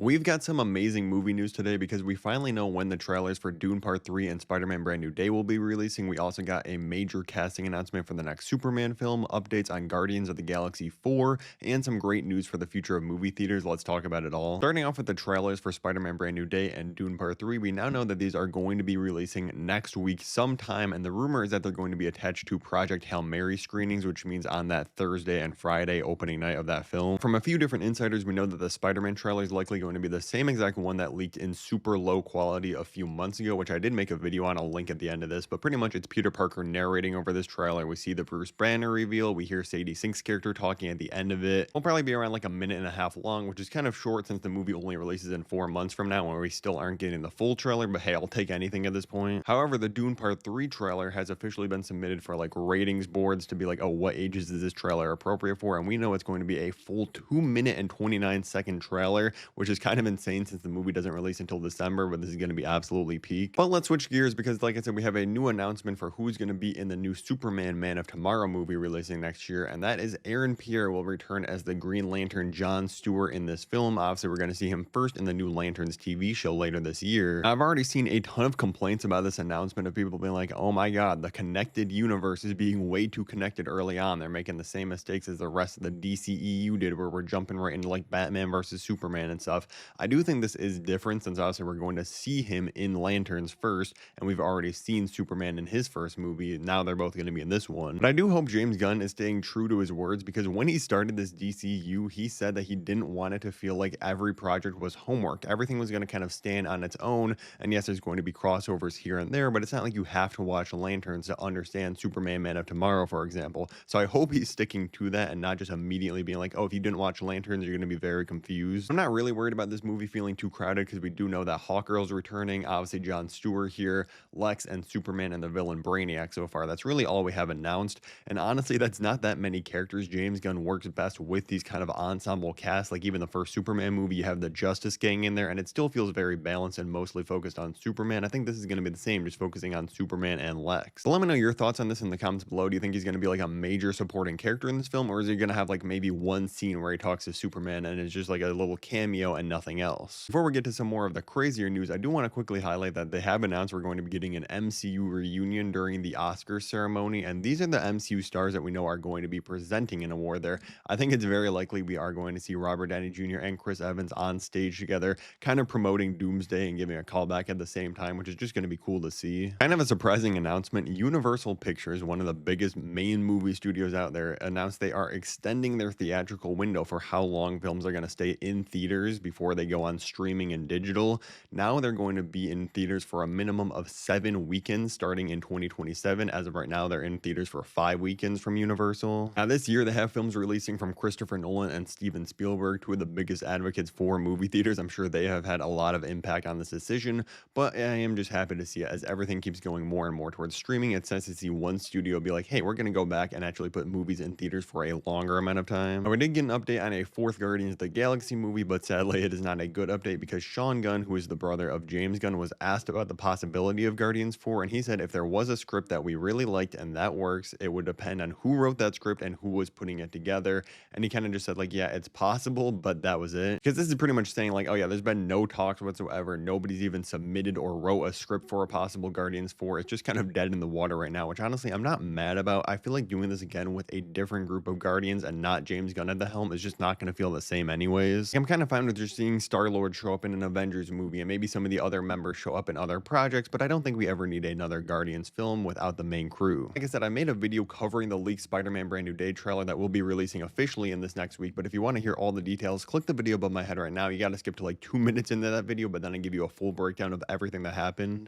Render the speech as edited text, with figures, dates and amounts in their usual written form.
We've got some amazing movie news today because we finally know when the trailers for Dune Part 3 and Spider-Man Brand New Day will be releasing. We also got a major casting announcement for the next Superman film, updates on Guardians of the Galaxy 4, and some great news for the future of movie theaters. Let's talk about it all. Starting off with the trailers for Spider-Man Brand New Day and Dune Part 3, we now know that these are going to be releasing next week sometime, and the rumor is that they're going to be attached to Project Hail Mary screenings, which means on that Thursday and Friday opening night of that film. From a few different insiders, we know that the Spider-Man trailer is likely going to be the same exact one that leaked in super low quality a few months ago, which I did make a video on. I'll link at the end of this, but pretty much it's Peter Parker narrating over this trailer. We see the Bruce Banner reveal. We hear Sadie Sink's character talking at the end of it. It'll probably be around like a minute and a half long, which is kind of short since the movie only releases in 4 months from now, when we still aren't getting the full trailer, but hey, I'll take anything at this point. However, the Dune Part 3 trailer has officially been submitted for like ratings boards to be like, oh, what ages is this trailer appropriate for? And we know it's going to be a full 2 minute and 29-second trailer, which is kind of insane since the movie doesn't release until December, but this is going to be absolutely peak. But let's switch gears because, like I said, we have a new announcement for who's going to be in the new Superman Man of Tomorrow movie releasing next year, and that is Aaron Pierre will return as the Green Lantern John Stewart in this film. Obviously, we're going to see him first in the new Lanterns TV show later this year. I've already seen a ton of complaints about this announcement of people being like, oh my god, the connected universe is being way too connected early on. They're making the same mistakes as the rest of the DCEU did, where we're jumping right into like Batman versus Superman and stuff. I do think this is different since obviously we're going to see him in Lanterns first, and we've already seen Superman in his first movie. Now they're both going to be in this one. But I do hope James Gunn is staying true to his words, because when he started this DCU, he said that he didn't want it to feel like every project was homework. Everything was going to kind of stand on its own, and yes, there's going to be crossovers here and there, but it's not like you have to watch Lanterns to understand Superman Man of Tomorrow, for example. So I hope he's sticking to that and not just immediately being like, oh, if you didn't watch Lanterns, you're going to be very confused. I'm not really worried about this movie feeling too crowded because we do know that Hawkgirl's returning, obviously Jon Stewart here, Lex and Superman and the villain Brainiac so far. That's really all we have announced, and honestly, that's not that many characters. James Gunn works best with these kind of ensemble casts. Like even the first Superman movie, you have the Justice Gang in there, and it still feels very balanced and mostly focused on Superman. I think this is going to be the same, just focusing on Superman and Lex. So let me know your thoughts on this in the comments below. Do you think he's going to be like a major supporting character in this film, or is he going to have like maybe one scene where he talks to Superman and it's just like a little cameo and nothing else? Before we get to some more of the crazier news, I do want to quickly highlight that they have announced we're going to be getting an MCU reunion during the Oscars ceremony, and these are the MCU stars that we know are going to be presenting an award there. I think it's very likely we are going to see Robert Downey Jr. and Chris Evans on stage together, kind of promoting Doomsday and giving a callback at the same time, which is just going to be cool to see. Kind of a surprising announcement. Universal Pictures, one of the biggest main movie studios out there, announced they are extending their theatrical window for how long films are going to stay in theaters before they go on streaming and digital. Now they're going to be in theaters for a minimum of 7 weekends starting in 2027. As of right now, they're in theaters for 5 weekends from Universal. Now this year, they have films releasing from Christopher Nolan and Steven Spielberg, two of the biggest advocates for movie theaters. I'm sure they have had a lot of impact on this decision, but I am just happy to see it. As everything keeps going more and more towards streaming, it's nice to see one studio be like, hey, we're going to go back and actually put movies in theaters for a longer amount of time. Now, we did get an update on a fourth Guardians of the Galaxy movie, but sadly it is not a good update because Sean Gunn, who is the brother of James Gunn, was asked about the possibility of Guardians 4, and he said if there was a script that we really liked and that works, it would depend on who wrote that script and who was putting it together. And he kind of just said like, yeah, it's possible, but that was it. Because this is pretty much saying like, oh yeah, there's been no talks whatsoever. Nobody's even submitted or wrote a script for a possible Guardians 4. It's just kind of dead in the water right now, which honestly I'm not mad about. I feel like doing this again with a different group of Guardians and not James Gunn at the helm is just not going to feel the same anyways. I'm kind of fine with just seeing Star-Lord show up in an Avengers movie and maybe some of the other members show up in other projects, but I don't think we ever need another Guardians film without the main crew. Like I said, I made a video covering the leaked Spider-Man Brand New Day trailer that we'll be releasing officially in this next week, but if you want to hear all the details, click the video above my head right now. You got to skip to like 2 minutes into that video, but then I give you a full breakdown of everything that happened.